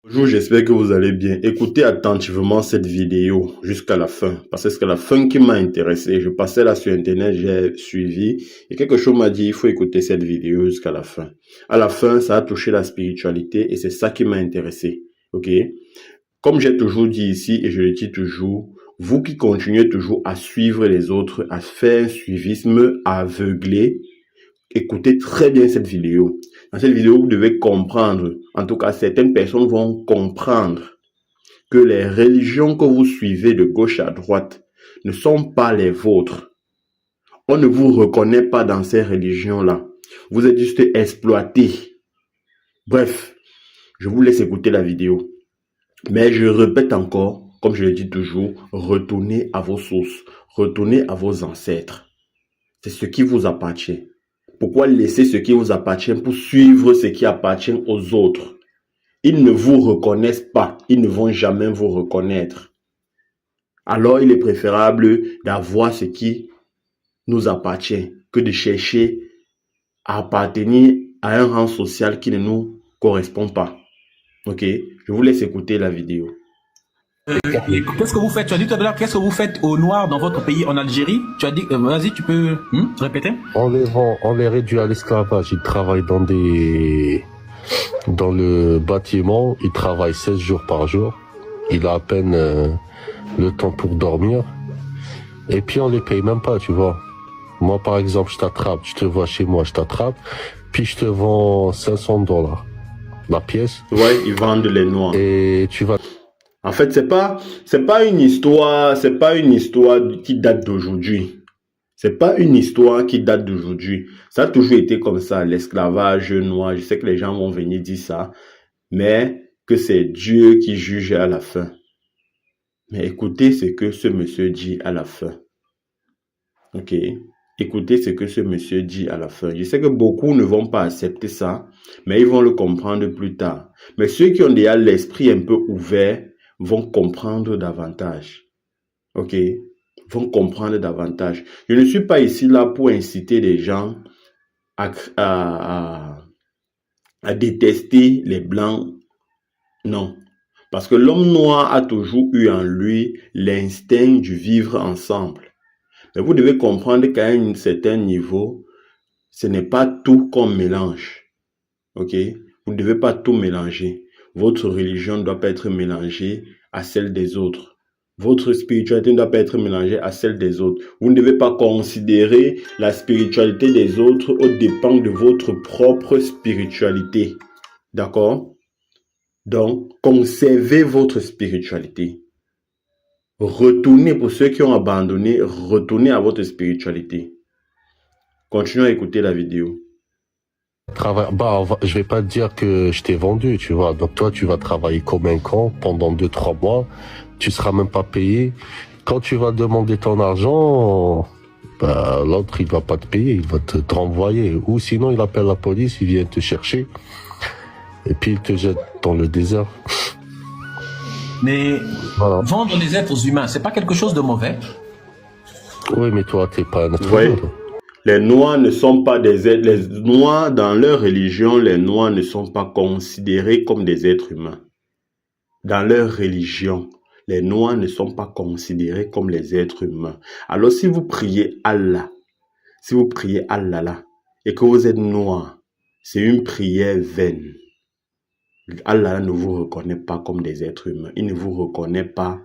Bonjour, j'espère que vous allez bien. Écoutez attentivement cette vidéo jusqu'à la fin, parce que c'est la fin qui m'a intéressé. Je passais là sur Internet, j'ai suivi, et quelque chose m'a dit, il faut écouter cette vidéo jusqu'à la fin. À la fin, ça a touché la spiritualité, et c'est ça qui m'a intéressé. Ok? Comme j'ai toujours dit ici, et je le dis toujours, vous qui continuez toujours à suivre les autres, à faire un suivisme aveuglé, écoutez très bien cette vidéo. Dans cette vidéo, vous devez comprendre, en tout cas certaines personnes vont comprendre que les religions que vous suivez de gauche à droite ne sont pas les vôtres. On ne vous reconnaît pas dans ces religions-là. Vous êtes juste exploité. Bref, je vous laisse écouter la vidéo. Mais je répète encore, comme je le dis toujours, retournez à vos sources, retournez à vos ancêtres. C'est ce qui vous appartient. Pourquoi laisser ce qui vous appartient pour suivre ce qui appartient aux autres? Ils ne vous reconnaissent pas. Ils ne vont jamais vous reconnaître. Alors, il est préférable d'avoir ce qui nous appartient que de chercher à appartenir à un rang social qui ne nous correspond pas. Ok? Je vous laisse écouter la vidéo. Qu'est-ce que vous faites? Tu as dit tout à l'heure, qu'est-ce que vous faites aux Noirs dans votre pays, en Algérie? Tu as dit, vas-y, tu peux répéter? On les réduit à l'esclavage. Ils travaillent dans le bâtiment. Ils travaillent 16 jours par jour. Il a à peine le temps pour dormir. Et puis on les paye même pas, tu vois. Moi, par exemple, je t'attrape, je te vois chez moi, je t'attrape, puis je te vends $500 la pièce. Ouais, ils vendent les noirs. Et tu vas... En fait, c'est pas une histoire qui date d'aujourd'hui. C'est pas une histoire qui date d'aujourd'hui. Ça a toujours été comme ça, l'esclavage noir. Je sais que les gens vont venir dire ça, mais que c'est Dieu qui juge à la fin. Mais écoutez ce que ce monsieur dit à la fin. Ok? Écoutez ce que ce monsieur dit à la fin. Je sais que beaucoup ne vont pas accepter ça, mais ils vont le comprendre plus tard. Mais ceux qui ont déjà l'esprit un peu ouvert vont comprendre davantage. Ok? Vont comprendre davantage. Je ne suis pas ici là pour inciter les gens à détester les blancs. Non. Parce que l'homme noir a toujours eu en lui l'instinct du vivre ensemble. Mais vous devez comprendre qu'à un certain niveau, ce n'est pas tout qu'on mélange. Ok? Vous ne devez pas tout mélanger. Votre religion ne doit pas être mélangée à celle des autres. Votre spiritualité ne doit pas être mélangée à celle des autres. Vous ne devez pas considérer la spiritualité des autres aux dépens de votre propre spiritualité. D'accord? Donc, conservez votre spiritualité. Retournez, pour ceux qui ont abandonné, retournez à votre spiritualité. Continuez à écouter la vidéo. je vais pas te dire que je t'ai vendu, tu vois. Donc toi, tu vas travailler comme un con pendant 2-3 mois. Tu seras même pas payé. Quand tu vas demander ton argent, l'autre, il va pas te payer. Il va te renvoyer. Ou sinon, il appelle la police, il vient te chercher. Et puis, il te jette dans le désert. Mais voilà. Vendre les êtres humains, c'est pas quelque chose de mauvais? Oui, mais toi, t'es pas un être humain. Les Noirs ne sont pas des êtres... Les Noirs, dans leur religion, les Noirs ne sont pas considérés comme des êtres humains. Dans leur religion, les Noirs ne sont pas considérés comme les êtres humains. Alors, si vous priez Allah, là, et que vous êtes Noir, c'est une prière vaine. Allah ne vous reconnaît pas comme des êtres humains. Il ne vous reconnaît pas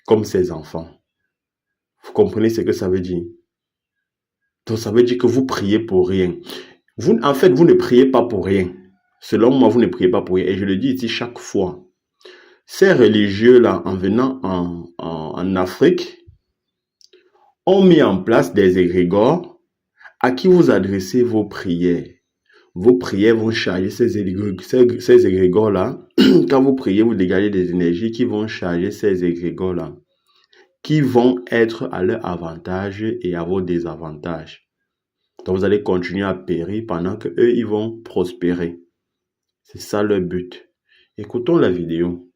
comme ses enfants. Vous comprenez ce que ça veut dire? Donc, ça veut dire que vous priez pour rien. En fait, vous ne priez pas pour rien. Selon moi, vous ne priez pas pour rien. Et je le dis ici chaque fois. Ces religieux-là, en venant en Afrique, ont mis en place des égrégores à qui vous adressez vos prières. Vos prières vont charger ces égrégores-là. Quand vous priez, vous dégagez des énergies qui vont charger ces égrégores-là, qui vont être à leur avantage et à vos désavantages. Donc vous allez continuer à périr pendant que eux ils vont prospérer. C'est ça leur but. Écoutons la vidéo.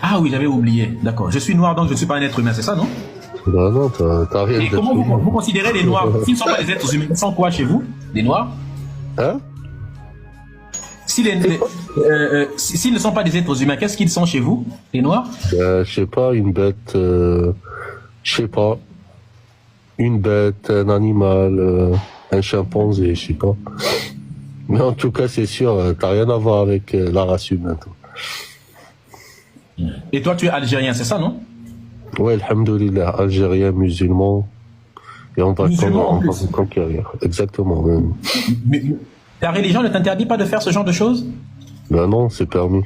Ah oui, j'avais oublié. D'accord. Je suis noir, donc je ne suis pas un être humain, c'est ça, non? Non, t'as rien. Et comment vous considérez les noirs? S'ils ne sont pas des êtres humains, ils sont quoi chez vous? Les noirs? Hein? S'ils ne sont pas des êtres humains, qu'est-ce qu'ils sont chez vous, les Noirs? Je sais pas, une bête, je sais pas, une bête, un animal, un chimpanzé, je sais pas. Mais en tout cas, c'est sûr, t'as rien à voir avec la race humaine, toi. Et toi, tu es algérien, c'est ça, non? Ouais, alhamdoulilah, algérien, musulman, et on va Musulman en plus. vous conquérir. Exactement. Ouais. Mais ta religion ne t'interdit pas de faire ce genre de choses? Ben non, c'est permis.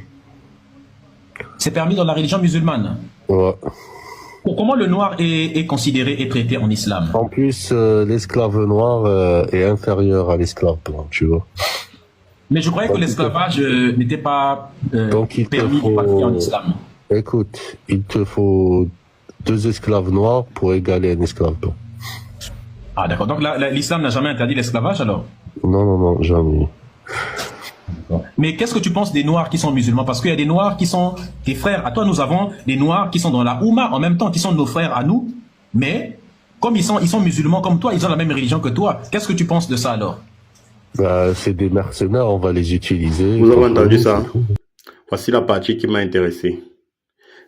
C'est permis dans la religion musulmane. Ouais. Comment le noir est considéré et traité en islam? En plus, l'esclave noir est inférieur à l'esclave blanc, tu vois. Mais je croyais que l'esclavage n'était pas Donc il te permis ou pratiqué en islam. Écoute, il te faut 2 esclaves noirs pour égaler un esclave blanc. Ah d'accord, donc l'islam n'a jamais interdit l'esclavage alors? Non, jamais. Mais qu'est-ce que tu penses des noirs qui sont musulmans? Parce qu'il y a des noirs qui sont tes frères. À toi, nous avons des noirs qui sont dans la Oumma en même temps, qui sont nos frères à nous. Mais comme ils sont musulmans comme toi, ils ont la même religion que toi. Qu'est-ce que tu penses de ça alors? Bah, c'est des mercenaires, on va les utiliser. Vous avez entendu ça? Voici la partie qui m'a intéressé.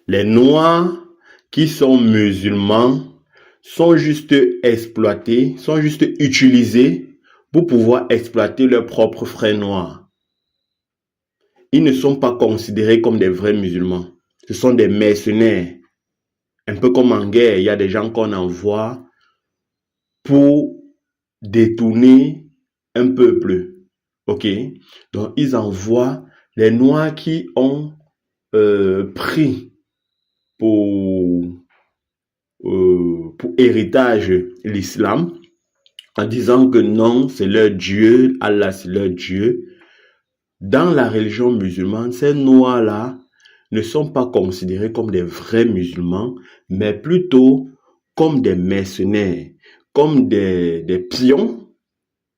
Les Noirs qui sont musulmans sont juste exploités, sont juste utilisés pour pouvoir exploiter leurs propres frères noirs. Ils ne sont pas considérés comme des vrais musulmans. Ce sont des mercenaires. Un peu comme en guerre, il y a des gens qu'on envoie pour détourner un peuple. Ok? Donc, ils envoient les Noirs qui ont pris pour héritage l'islam, en disant que non, c'est leur Dieu, Allah c'est leur Dieu. Dans la religion musulmane, ces Noirs-là ne sont pas considérés comme des vrais musulmans, mais plutôt comme des mercenaires, comme des pions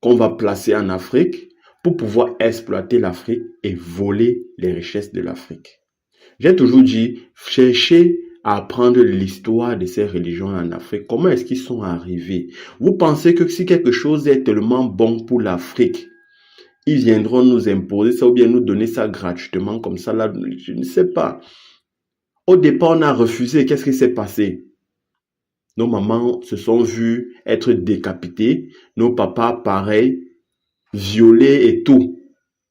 qu'on va placer en Afrique pour pouvoir exploiter l'Afrique et voler les richesses de l'Afrique. J'ai toujours dit, cherchez à apprendre l'histoire de ces religions en Afrique. Comment est-ce qu'ils sont arrivés? Vous pensez que si quelque chose est tellement bon pour l'Afrique, ils viendront nous imposer ça ou bien nous donner ça gratuitement comme ça là? Je ne sais pas. Au départ, on a refusé. Qu'est-ce qui s'est passé? Nos mamans se sont vues être décapitées. Nos papas, pareil, violés et tout.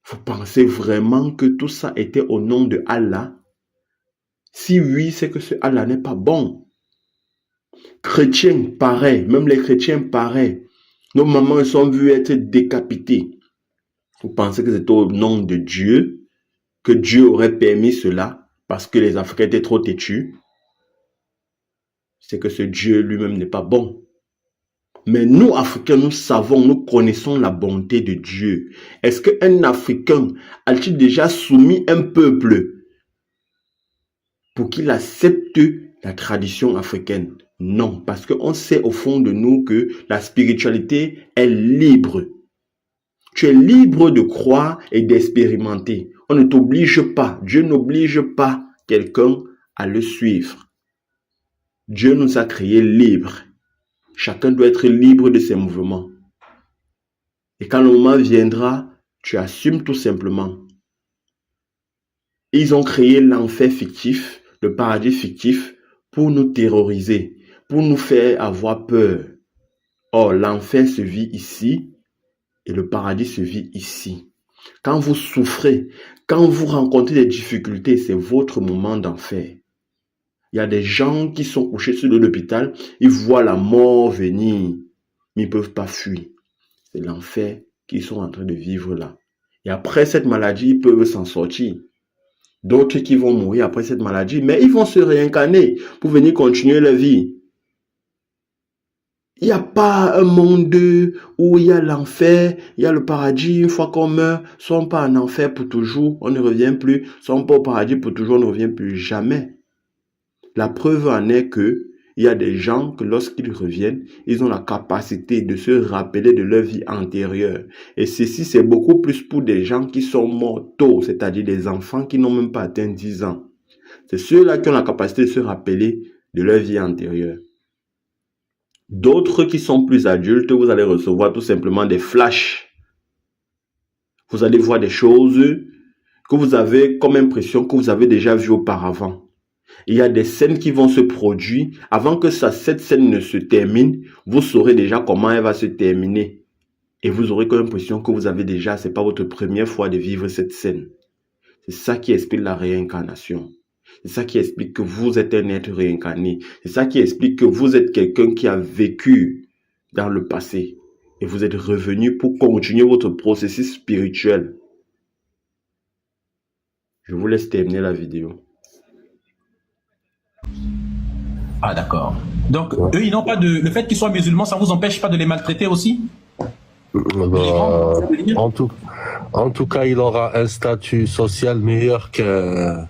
Vous pensez vraiment que tout ça était au nom de Allah? Si oui, c'est que ce Allah n'est pas bon. Chrétiens, pareil. Même les chrétiens, pareil. Nos mamans se sont vues être décapitées. Vous pensez que c'est au nom de Dieu que Dieu aurait permis cela parce que les Africains étaient trop têtus? C'est que ce Dieu lui-même n'est pas bon. Mais nous, Africains, nous savons, nous connaissons la bonté de Dieu. Est-ce qu'un Africain a-t-il déjà soumis un peuple pour qu'il accepte la tradition africaine? Non, parce qu'on sait au fond de nous que la spiritualité est libre. Tu es libre de croire et d'expérimenter. On ne t'oblige pas. Dieu n'oblige pas quelqu'un à le suivre. Dieu nous a créés libres. Chacun doit être libre de ses mouvements. Et quand le moment viendra, tu assumes tout simplement. Ils ont créé l'enfer fictif, le paradis fictif, pour nous terroriser, pour nous faire avoir peur. Or, l'enfer se vit ici et le paradis se vit ici. Quand vous souffrez, quand vous rencontrez des difficultés, c'est votre moment d'enfer. Il y a des gens qui sont couchés sur l'hôpital, ils voient la mort venir, mais ils ne peuvent pas fuir. C'est l'enfer qu'ils sont en train de vivre là. Et après cette maladie, ils peuvent s'en sortir. D'autres qui vont mourir après cette maladie, mais ils vont se réincarner pour venir continuer leur vie. Il n'y a pas un monde où il y a l'enfer, il y a le paradis. Une fois qu'on meurt, soit on part en enfer pour toujours, on ne revient plus. Soit on part au paradis pour toujours, on ne revient plus jamais. La preuve en est que il y a des gens que lorsqu'ils reviennent, ils ont la capacité de se rappeler de leur vie antérieure. Et ceci, c'est beaucoup plus pour des gens qui sont morts tôt, c'est-à-dire des enfants qui n'ont même pas atteint 10 ans. C'est ceux-là qui ont la capacité de se rappeler de leur vie antérieure. D'autres qui sont plus adultes, vous allez recevoir tout simplement des flashs. vous allez voir des choses que vous avez comme impression que vous avez déjà vues auparavant. Il y a des scènes qui vont se produire. Avant que cette scène ne se termine, vous saurez déjà comment elle va se terminer. Et vous aurez comme impression que vous avez déjà, c'est pas votre première fois de vivre cette scène. C'est ça qui explique la réincarnation. C'est ça qui explique que vous êtes un être réincarné. C'est ça qui explique que vous êtes quelqu'un qui a vécu dans le passé. Et vous êtes revenu pour continuer votre processus spirituel. Je vous laisse terminer la vidéo. Ah, d'accord. Donc, eux, ils n'ont pas de... Le fait qu'ils soient musulmans, ça ne vous empêche pas de les maltraiter aussi? En tout cas, il aura un statut social meilleur qu'un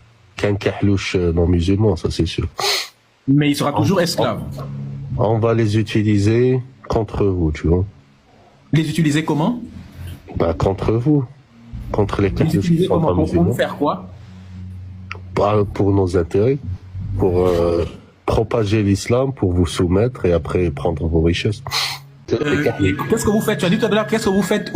kahlouche non musulman, ça c'est sûr. Mais il sera toujours esclave. On va les utiliser contre vous, tu vois. Les utiliser comment? Bah, contre vous. Contre les kahlouches qui sont pas musulmans. Pour faire quoi? Pour nos intérêts. Pour propager l'islam, pour vous soumettre et après prendre vos richesses. Qu'est-ce que vous faites? Tu as dit tout à l'heure, qu'est-ce que vous faites